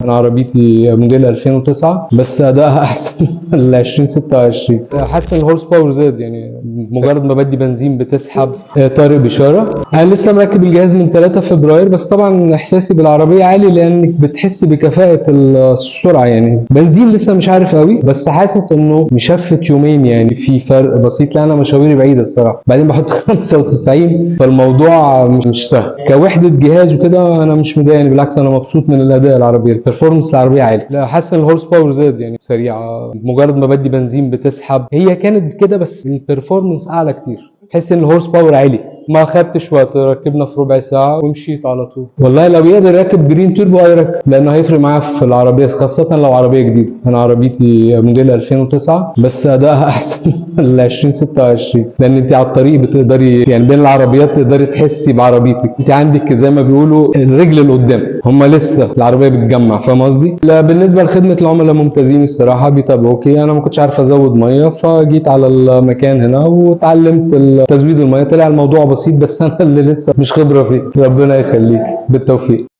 انا عربيتي موديل 2009 بس ادائها احسن ل 2026. حاسس ان الهورس باور زاد، يعني مجرد ما بدي بنزين بتسحب. طارق بشاره. انا لسه مركب الجهاز من 3 فبراير، بس طبعا احساسي بالعربيه عالي لانك بتحس بكفاءه السرعه. يعني بنزين لسه مش عارف قوي، بس حاسس انه مشفت يومين، يعني في فرق بسيط. لا انا مشاويري بعيده الصراحه، بعدين بحط 95 فالموضوع مش سهل كوحده جهاز وكده. انا مش مضايق، يعني بالعكس انا مبسوط من الاداء العربيه، البرفورمانس العربيه عالي. لا حاسس ان الهورس باور زاد، يعني سريعه، مجرد ما بدي بنزين بتسحب. هي كانت كده بس البرفورمانس اعلى كتير، تحس ان الهورس باور عالي. ما خدتش وقت، ركبنا في ربع ساعه ومشيت على طول. والله لو يقدر يركب جرين توربو هيركب، لانه هيفرق معاه في العربيه، خاصه لو عربيه جديده. انا عربيتي موديل 2009 بس ادائها احسن ل 2026، لان انت على الطريق بتقدري، يعني بين العربيات تقدري تحسي بعربيتك. انت عندك زي ما بيقولوا الرجل لقدام، هم لسه العربيه بتجمع، فاهم قصدي؟ لا بالنسبه لخدمه العملاء ممتازين الصراحه، بيتابعوكي. انا ما كنتش عارف ازود ميه، فجيت على المكان هنا واتعلمت تزويد الميه. طلع الموضوع بسيط، بس انا اللي لسه مش خبره فيه. ربنا يخليك، بالتوفيق.